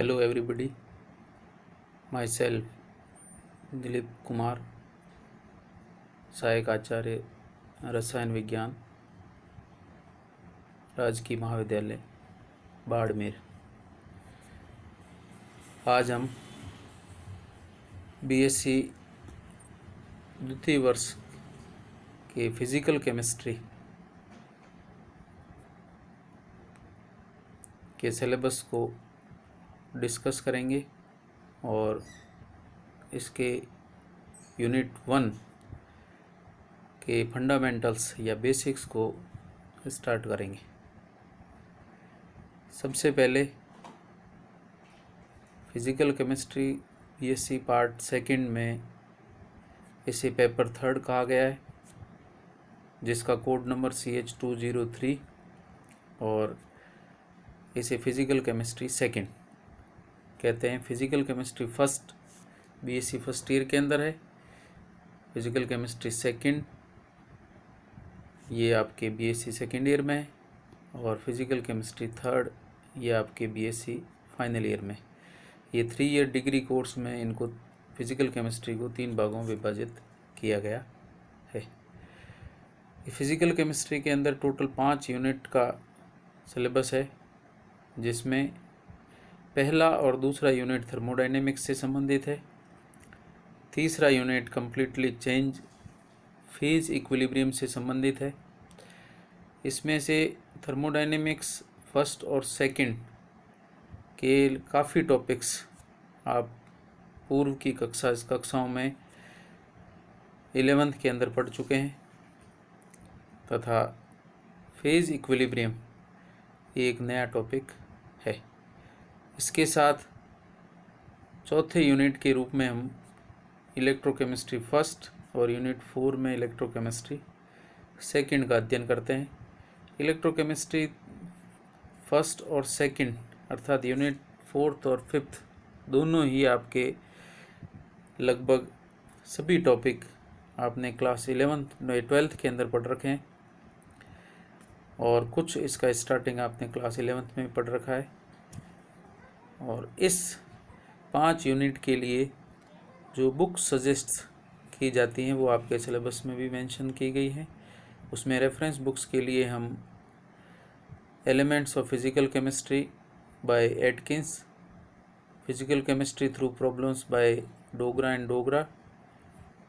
Hello everybody, myself Dilip Kumar, सहायक आचार्य रसायन विज्ञान, राजकीय महाविद्यालय बाड़मेर। आज हम बीएससी द्वितीय वर्ष के फिजिकल केमिस्ट्री के सिलेबस को डिस्कस करेंगे और इसके यूनिट 1 के फंडामेंटल्स या बेसिक्स को स्टार्ट करेंगे। सबसे पहले physical chemistry BSc part second में इसे पेपर 3 कहा गया है, जिसका कोड नंबर CH203 और इसे फिजिकल केमिस्ट्री सेकंड कहते हैं। Physical chemistry first BSc first year के अंदर है, फिजिकल केमिस्ट्री सेकंड ये आपके बीएससी सेकंड ईयर में है और फिजिकल केमिस्ट्री थर्ड ये आपके बीएससी फाइनल ईयर में। ये 3 ईयर डिग्री कोर्स में इनको फिजिकल केमिस्ट्री को 3 भागों में विभाजित किया गया है। फिजिकल केमिस्ट्री के अंदर टोटल 5 यूनिट का सिलेबस है, जिसमें पहला और दूसरा यूनिट थर्मोडायनेमिक्स से संबंधित है, तीसरा unit completely change phase equilibrium से संबंधित है। इसमें से थर्मोडायनेमिक्स फर्स्ट और सेकंड के काफ़ी टॉपिक्स आप पूर्व की कक्षाओं में 11th के अंदर पढ़ चुके हैं, तथा फेज इक्विलिब्रियम एक नया टॉपिक है। इसके साथ चौथे यूनिट के रूप में हम इलेक्ट्रोकेमिस्ट्री फर्स्ट और यूनिट 4 में इलेक्ट्रोकेमिस्ट्री सेकंड का अध्ययन करते हैं। इलेक्ट्रोकेमिस्ट्री फर्स्ट और सेकंड अर्थात यूनिट 4th और 5th दोनों ही आपके लगभग सभी टॉपिक आपने क्लास 12th के अंदर पढ़ रखे हैं और कुछ इसका स्टार्टिंग आपने क्लास 11th में पढ़ रखा है। और इस 5 यूनिट के लिए जो बुक सजेस्ट की जाती हैं वो आपके सिलेबस में भी मेंशन की गई है। उसमें रेफरेंस बुक्स के लिए हम elements of physical chemistry bye Atkins, physical chemistry through problems bye Dogra and Dogra,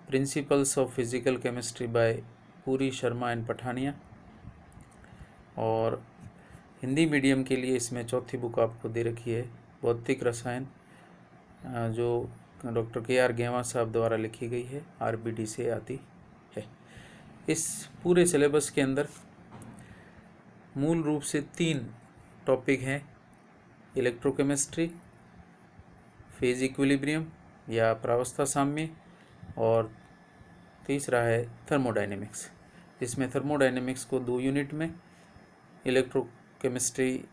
principles of physical chemistry bye पूरी, शर्मा एंड पठानिया, और हिंदी मीडियम के लिए इसमें चौथी बुक आपको दे रखी है भौतिक रसायन, जो डॉक्टर KR गेवा साहब द्वारा लिखी गई है, RBD से आती है। इस पूरे सिलेबस के अंदर मूल रूप से 3 टॉपिक हैं, इलेक्ट्रोकेमिस्ट्री, फेज इक्विलिब्रियम या प्रावस्था साम्य, और तीसरा है थर्मोडायनेमिक्स, जिसमें थर्मोडायनेमिक्स को 2 यूनिट में, इलेक्ट्रोकेमिस्ट्री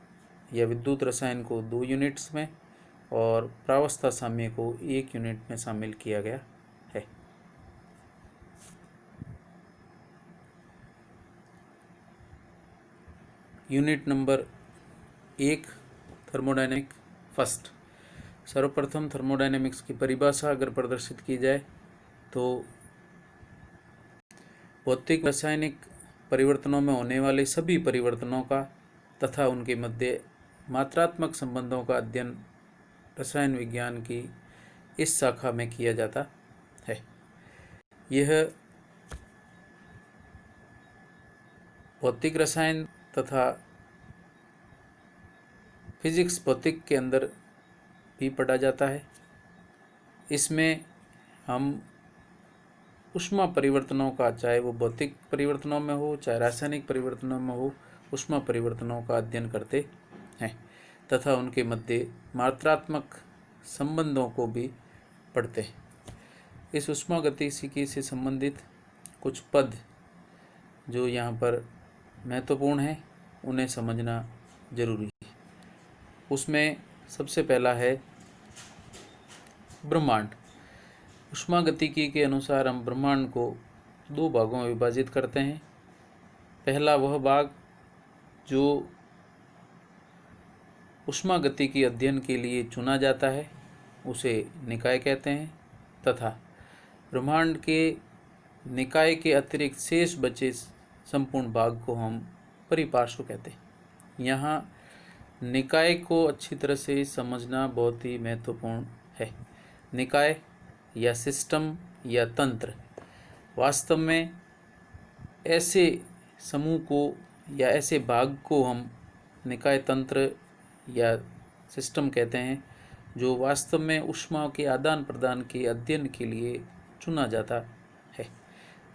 या विद्युत रसायन को 2 यूनिट्स में और प्रावस्था साम्य को 1 यूनिट में शामिल किया गया है। Unit number 1 thermodynamic first. सर्वप्रथम थर्मोडायनेमिक्स की परिभाषा अगर प्रदर्शित की जाए तो भौतिक रासायनिक परिवर्तनों में होने वाले सभी परिवर्तनों का तथा उनके मध्य मात्रात्मक संबंधों का अध्ययन रसायन विज्ञान की इस शाखा में किया जाता है। यह भौतिक रसायन तथा फिजिक्स भौतिक के अंदर भी पढ़ा जाता है। इसमें हम ऊष्मा परिवर्तनों का, चाहे वो भौतिक परिवर्तनों में हो चाहे रासायनिक परिवर्तनों में हो, ऊष्मा परिवर्तनों का अध्ययन करते हैं तथा उनके मध्य मात्रात्मक संबंधों को भी पढ़ते हैं। इस ऊष्मा गतिकी से संबंधित कुछ पद जो यहाँ पर महत्वपूर्ण हैं उन्हें समझना जरूरी है। उसमें सबसे पहला है ब्रह्मांड। ऊष्मा गतिकी के अनुसार हम ब्रह्मांड को 2 भागों में विभाजित करते हैं। पहला वह भाग जो उष्मा गति की अध्ययन के लिए चुना जाता है उसे निकाय कहते हैं, तथा ब्रह्मांड के निकाय के अतिरिक्त शेष बचे संपूर्ण भाग को हम परिपार्श्व कहते हैं। यहाँ निकाय को अच्छी तरह से समझना बहुत ही महत्वपूर्ण है। निकाय या सिस्टम या तंत्र वास्तव में ऐसे समूह को या ऐसे भाग को हम निकाय तंत्र या सिस्टम कहते हैं जो वास्तव में ऊष्मा के आदान प्रदान के अध्ययन के लिए चुना जाता है।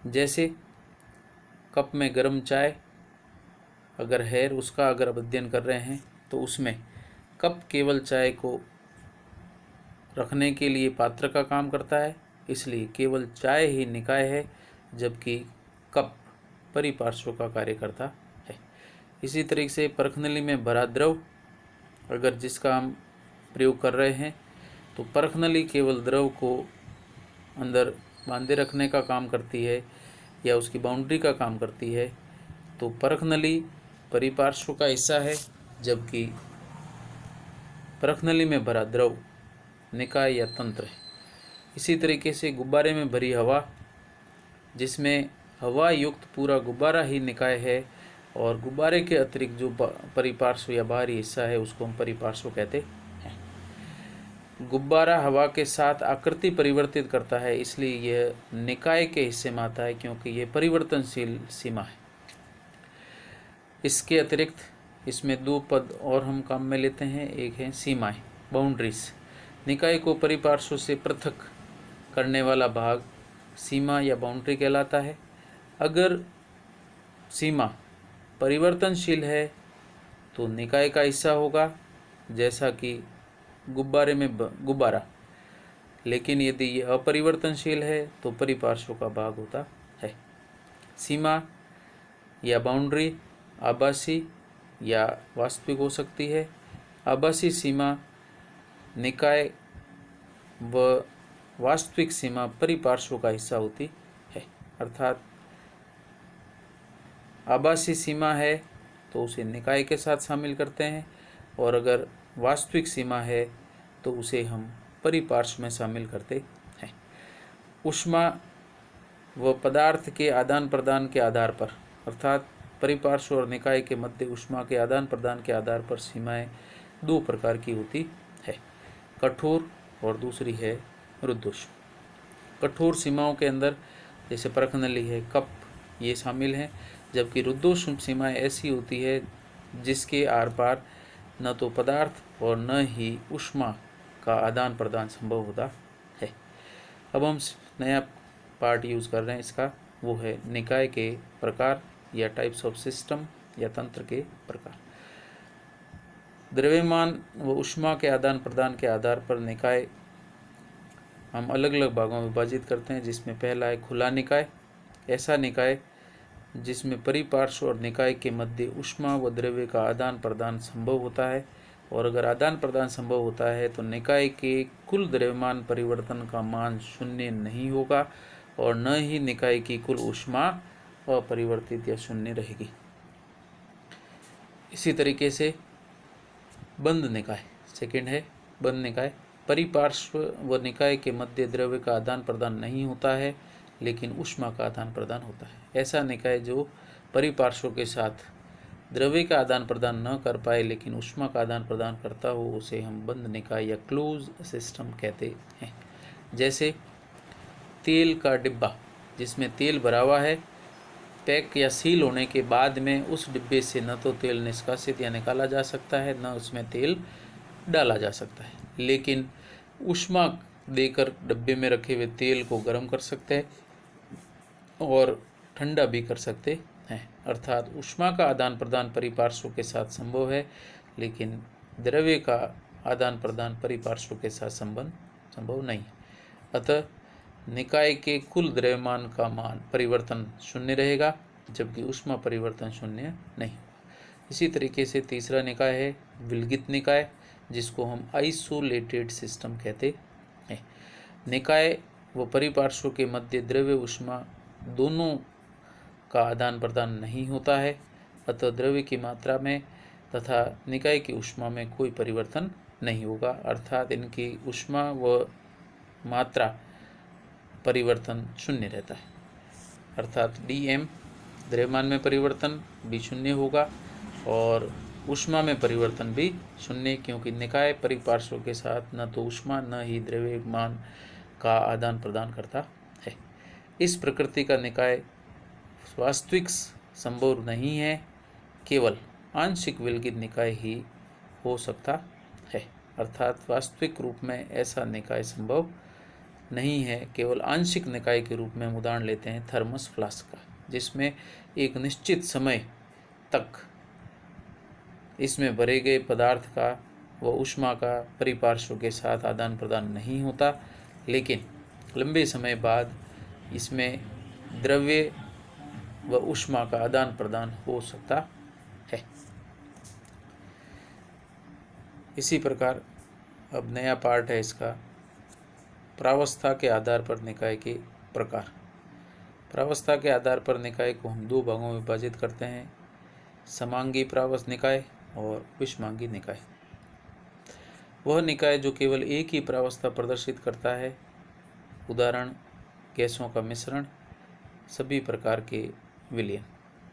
जैसे कप में गर्म चाय अगर है, उसका अगर आप अध्ययन कर रहे हैं तो उसमें कप केवल चाय को रखने के लिए पात्र का काम करता है, इसलिए केवल चाय ही निकाय है, जबकि कप परिपार्श्व का कार्य करता है। इसी तरीके से परखनली में भरा द्रव अगर जिसका हम प्रयोग कर रहे हैं तो परखनली केवल द्रव को अंदर बांधे रखने का काम करती है या उसकी बाउंड्री का काम करती है, तो परखनली परिपार्श्व का हिस्सा है, जबकि परखनली में भरा द्रव निकाय या तंत्र है। इसी तरीके से गुब्बारे में भरी हवा, जिसमें हवा युक्त पूरा गुब्बारा ही निकाय है और गुब्बारे के अतिरिक्त जो परिपार्श्व या बाहरी हिस्सा है उसको हम परिपार्श्व कहते हैं। गुब्बारा हवा के साथ आकृति परिवर्तित करता है, इसलिए यह निकाय के हिस्से में आता है क्योंकि यह परिवर्तनशील सीमा है। इसके अतिरिक्त इसमें दो पद और हम काम में लेते हैं। एक है सीमाएं, बाउंड्रीज। निकाय को परिपार्श्व से पृथक करने वाला भाग सीमा या बाउंड्री कहलाता है। अगर सीमा परिवर्तनशील है तो निकाय का हिस्सा होगा, जैसा कि गुब्बारे में गुब्बारा, लेकिन यदि ये अपरिवर्तनशील है तो परिपार्श्व का भाग होता है। सीमा या बाउंड्री आभासी या वास्तविक हो सकती है। आभासी सीमा निकाय व वास्तविक सीमा परिपार्श्व का हिस्सा होती है। अर्थात आभासी सीमा है तो उसे निकाय के साथ शामिल करते हैं, और अगर वास्तविक सीमा है तो उसे हम परिपार्श्व में शामिल करते हैं। ऊष्मा व पदार्थ के आदान प्रदान के आधार पर, अर्थात परिपार्श्व और निकाय के मध्य ऊष्मा के आदान प्रदान के आधार पर सीमाएं दो प्रकार की होती है, कठोर और दूसरी है रुद्धोष्म। कठोर सीमाओं के अंदर जैसे परखनली है, कप, ये शामिल हैं, जबकि रुद्धोष्म सीमाएं ऐसी होती है जिसके आर पार न तो पदार्थ और न ही ऊष्मा का आदान प्रदान संभव होता है। अब हम नया पार्ट यूज़ कर रहे हैं इसका, वो है निकाय के प्रकार या टाइप्स ऑफ सिस्टम या तंत्र के प्रकार। द्रव्यमान व ऊष्मा के आदान प्रदान के आधार पर निकाय हम अलग अलग भागों में विभाजित करते हैं, जिसमें पहला है खुला निकाय। ऐसा निकाय जिसमें परिपार्श्व और निकाय के मध्य ऊष्मा व द्रव्य का आदान प्रदान संभव होता है, और अगर आदान प्रदान संभव होता है तो निकाय के कुल द्रव्यमान परिवर्तन का मान शून्य नहीं होगा और न ही निकाय की कुल ऊष्मा अपरिवर्तित या शून्य रहेगी। इसी तरीके से बंद निकाय, सेकंड है बंद निकाय। परिपार्श्व व निकाय के मध्य द्रव्य का आदान प्रदान नहीं होता है, लेकिन ऊष्मा का आदान प्रदान होता है। ऐसा निकाय जो परिपार्श्व के साथ द्रव्य का आदान प्रदान न कर पाए लेकिन ऊष्मा का आदान प्रदान करता हो, उसे हम बंद निकाय या क्लोज सिस्टम कहते हैं। जैसे तेल का डिब्बा जिसमें तेल भरा हुआ है, पैक या सील होने के बाद में उस डिब्बे से न तो तेल निष्कासित या निकाला जा सकता है, न उसमें तेल डाला जा सकता है, लेकिन ऊष्मा देकर डिब्बे में रखे हुए तेल को गर्म कर सकते हैं और ठंडा भी कर सकते हैं। अर्थात ऊष्मा का आदान प्रदान परिपार्श्व के साथ संभव है, लेकिन द्रव्य का आदान प्रदान परिपार्श्व के साथ संभव नहीं। अतः निकाय के कुल द्रव्यमान का मान परिवर्तन शून्य रहेगा, जबकि ऊष्मा परिवर्तन शून्य नहीं। इसी तरीके से तीसरा निकाय है विलगित निकाय, जिसको हम आइसोलेटेड सिस्टम कहते हैं। निकाय व परिपार्श्व के मध्य द्रव्य ऊष्मा दोनों का आदान प्रदान नहीं होता है, अतः द्रव्य की मात्रा में तथा निकाय की ऊष्मा में कोई परिवर्तन नहीं होगा, अर्थात इनकी ऊष्मा व मात्रा परिवर्तन शून्य रहता है। अर्थात dm द्रव्यमान में परिवर्तन भी शून्य होगा और ऊष्मा में परिवर्तन भी शून्य, क्योंकि निकाय परिपार्श्व के साथ न तो ऊष्मा न ही द्रव्यमान का आदान प्रदान करता है। इस प्रकृति का निकाय वास्तविक संभव नहीं है, केवल आंशिक विलगित निकाय ही हो सकता है। अर्थात वास्तविक रूप में ऐसा निकाय संभव नहीं है, केवल आंशिक निकाय के रूप में हम उदाहरण लेते हैं थर्मस फ्लास्क का, जिसमें एक निश्चित समय तक इसमें भरे गए पदार्थ का व ऊष्मा का परिपार्श्व के साथ आदान प्रदान नहीं होता, लेकिन लंबे समय बाद इसमें द्रव्य व ऊष्मा का आदान प्रदान हो सकता है। इसी प्रकार अब नया पार्ट है इसका, प्रावस्था के आधार पर निकाय के प्रकार। प्रावस्था के आधार पर निकाय को हम दो भागों में विभाजित करते हैं, समांगी प्रावस्था निकाय और विषमांगी निकाय। वह निकाय जो केवल एक ही प्रावस्था प्रदर्शित करता है, उदाहरण गैसों का मिश्रण, सभी प्रकार के विलयन,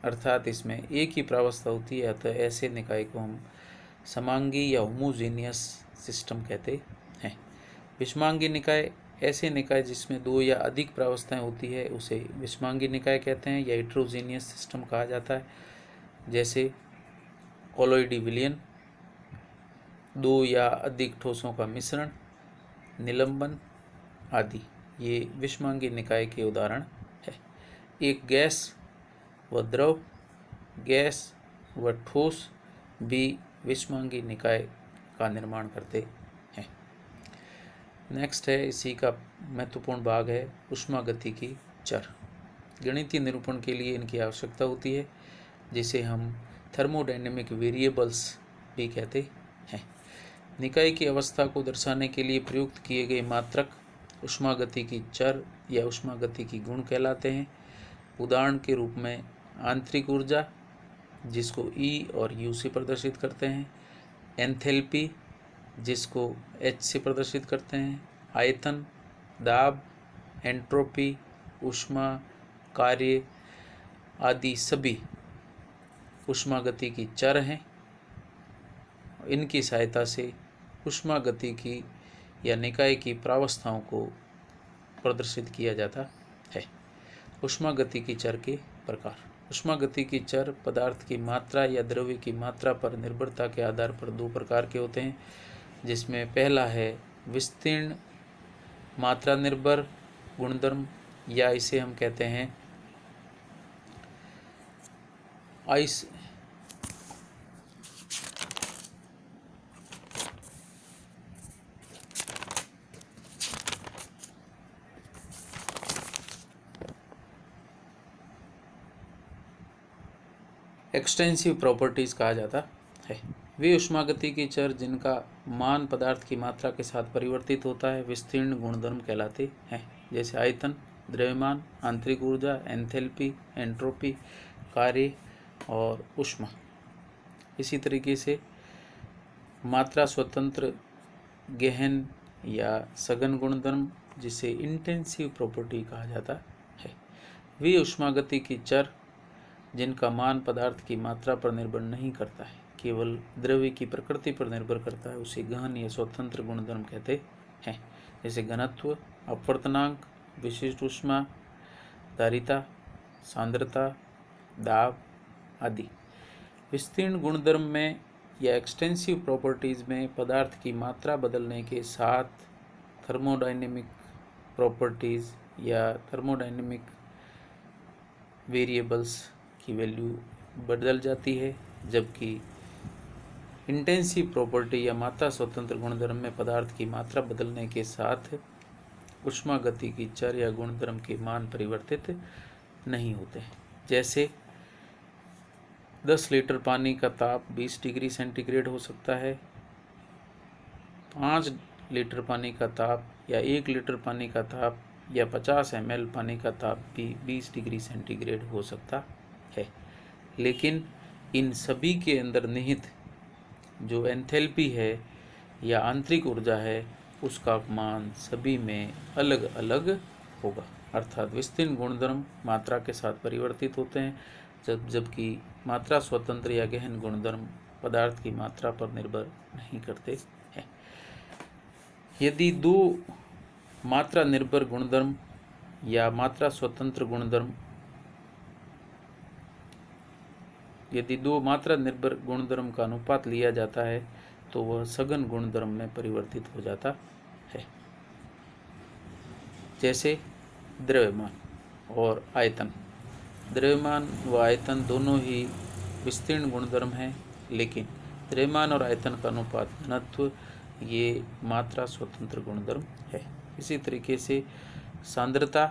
अर्थात इसमें एक ही प्रावस्था होती है, अतः ऐसे निकाय को हम समांगी या होमोजेनियस सिस्टम कहते हैं। विषमांगी निकाय ऐसे निकाय जिसमें दो या अधिक प्रावस्थाएं होती है उसे विषमांगी निकाय कहते हैं या हेटेरोजेनियस सिस्टम कहा जाता है, जैसे कोलोइडी विलयन, दो या अधिक ठोसों का मिश्रण, निलंबन आदि, ये विषमांगी निकाय के उदाहरण है। एक गैस व द्रव, गैस व ठोस भी विषमांगी निकाय का निर्माण करते हैं। नेक्स्ट है, इसी का महत्वपूर्ण भाग है ऊष्मागतिकी चर। गणितीय निरूपण के लिए इनकी आवश्यकता होती है, जिसे हम थर्मोडायनेमिक वेरिएबल्स भी कहते हैं। निकाय की अवस्था को दर्शाने के लिए प्रयुक्त किए गए मात्रक ऊष्मागतिकी चर या ऊष्मागतिकी गुण कहलाते हैं। उदाहरण के रूप में आंतरिक ऊर्जा, जिसको E और U से प्रदर्शित करते हैं, एंथैल्पी, जिसको H से प्रदर्शित करते हैं, आयतन, दाब, एंट्रोपी, ऊष्मा, कार्य आदि सभी ऊष्मागतिकी चर हैं। इनकी सहायता से ऊष्मागतिकी या निकाय की प्रावस्थाओं को प्रदर्शित किया जाता है। ऊष्मागतिकी चर के प्रकार। ऊष्मागतिकी चर पदार्थ की मात्रा या द्रव्य की मात्रा पर निर्भरता के आधार पर दो प्रकार के होते हैं, जिसमें पहला है विस्तीर्ण मात्रा निर्भर गुणधर्म, या इसे हम कहते हैं एक्सटेंसिव प्रॉपर्टीज कहा जाता है। वे ऊष्मागतिकी चर जिनका मान पदार्थ की मात्रा के साथ परिवर्तित होता है विस्तीर्ण गुणधर्म कहलाते हैं, जैसे आयतन, द्रव्यमान, आंतरिक ऊर्जा, एंथैल्पी, एंट्रोपी, कार्य और ऊष्मा। इसी तरीके से मात्रा स्वतंत्र गहन या सघन गुणधर्म, जिसे इंटेंसिव प्रॉपर्टी कहा जाता है। वे ऊष्मागतिकी चर जिनका मान पदार्थ की मात्रा पर निर्भर नहीं करता है, केवल द्रव्य की प्रकृति पर निर्भर करता है, उसे गहन या स्वतंत्र गुणधर्म कहते हैं, जैसे घनत्व, अपवर्तनांक, विशिष्ट ऊष्मा धारिता, सांद्रता, दाब आदि। विस्तीर्ण गुणधर्म में या एक्सटेंसिव प्रॉपर्टीज में पदार्थ की मात्रा बदलने के साथ थर्मोडायनेमिक प्रॉपर्टीज या थर्मोडायनेमिक वेरिएबल्स की वैल्यू बदल जाती है, जबकि इंटेंसिव प्रॉपर्टी या मात्रा स्वतंत्र गुणधर्म में पदार्थ की मात्रा बदलने के साथ ऊष्मागतिकी चर या गुणधर्म के मान परिवर्तित नहीं होते हैं। जैसे 10 लीटर पानी का ताप 20 डिग्री सेंटीग्रेड हो सकता है, 5 लीटर पानी का ताप या 1 लीटर पानी का ताप या 50 ml पानी का ताप भी 20 डिग्री सेंटीग्रेड हो सकता है, लेकिन इन सभी के अंदर निहित जो एंथैल्पी है या आंतरिक ऊर्जा है उसका मान सभी में अलग अलग होगा। अर्थात विस्तीर्ण गुणधर्म मात्रा के साथ परिवर्तित होते हैं, जबकि मात्रा स्वतंत्र या गहन गुणधर्म पदार्थ की मात्रा पर निर्भर नहीं करते हैं। यदि दो मात्रा निर्भर गुणधर्म या मात्रा स्वतंत्र गुणधर्म यदि दो मात्रा निर्भर गुणधर्म का अनुपात लिया जाता है तो वह सघन गुणधर्म में परिवर्तित हो जाता है। जैसे द्रव्यमान और आयतन। द्रव्यमान व आयतन दोनों ही विस्तीर्ण गुणधर्म हैं, लेकिन द्रव्यमान और आयतन का अनुपात घनत्व ये मात्रा स्वतंत्र गुणधर्म है। इसी तरीके से सांद्रता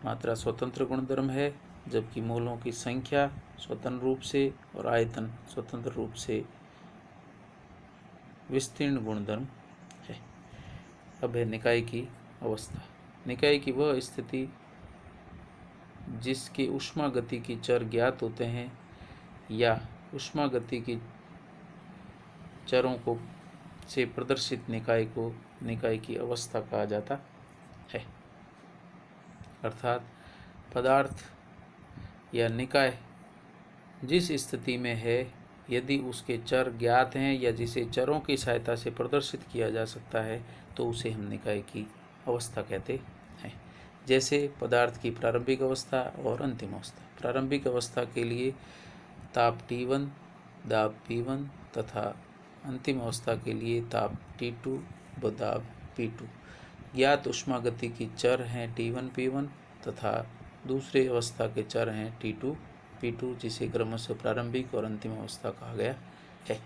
मात्रा स्वतंत्र गुणधर्म है, जबकि मोलों की संख्या स्वतंत्र रूप से और आयतन स्वतंत्र रूप से विस्तीर्ण गुणधर्म है। अब है निकाय की अवस्था। निकाय की वह स्थिति जिसके ऊष्मा गति की चर ज्ञात होते हैं या ऊष्मा गति की चरों को से प्रदर्शित निकाय को निकाय की अवस्था कहा जाता है। अर्थात पदार्थ या निकाय जिस स्थिति में है, यदि उसके चर ज्ञात हैं या जिसे चरों की सहायता से प्रदर्शित किया जा सकता है तो उसे हम निकाय की अवस्था कहते हैं। जैसे पदार्थ की प्रारंभिक अवस्था और अंतिम अवस्था। प्रारंभिक अवस्था के लिए ताप T1, दाब P1 तथा अंतिम अवस्था के लिए ताप T2 व दाब P2। ज्ञात ऊष्मागति की चर हैं T1, P1 तथा दूसरे अवस्था के चर हैं T2, P2, जिसे क्रमशः प्रारंभिक और अंतिम अवस्था कहा गया है।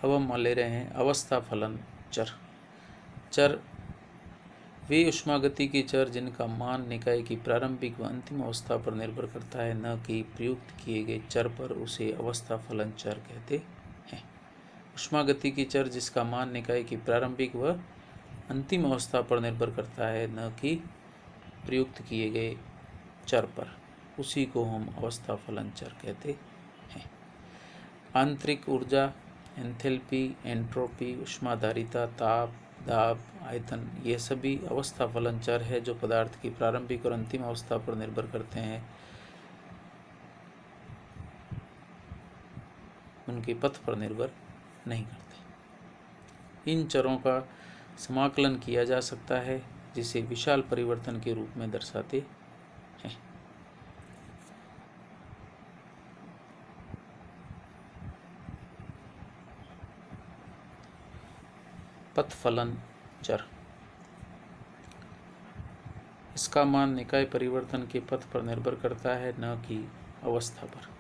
अब हम मान ले रहे हैं अवस्था फलन चर। चर वे ऊष्मागति के चर जिनका मान निकाय की प्रारंभिक व अंतिम अवस्था पर निर्भर करता है, न कि प्रयुक्त किए गए चर पर, उसे अवस्था फलन चर कहते हैं। ऊष्मागति की चर जिसका मान निकाय की प्रारंभिक व अंतिम अवस्था पर निर्भर करता है, न कि प्रयुक्त किए गए चर पर, उसी को हम अवस्था फलन चर कहते हैं। आंतरिक ऊर्जा, एंथैल्पी, एंट्रोपी, ऊष्माधारिता, ताप, दाब, आयतन, ये सभी अवस्था फलन चर है जो पदार्थ की प्रारंभिक और अंतिम अवस्था पर निर्भर करते हैं, उनके पथ पर निर्भर नहीं करते। इन चरों का समाकलन किया जा सकता है, जिसे विशाल परिवर्तन के रूप में दर्शाते हैं। पथ फलन चर। इसका मान निकाय परिवर्तन के पथ पर निर्भर करता है, न कि अवस्था पर।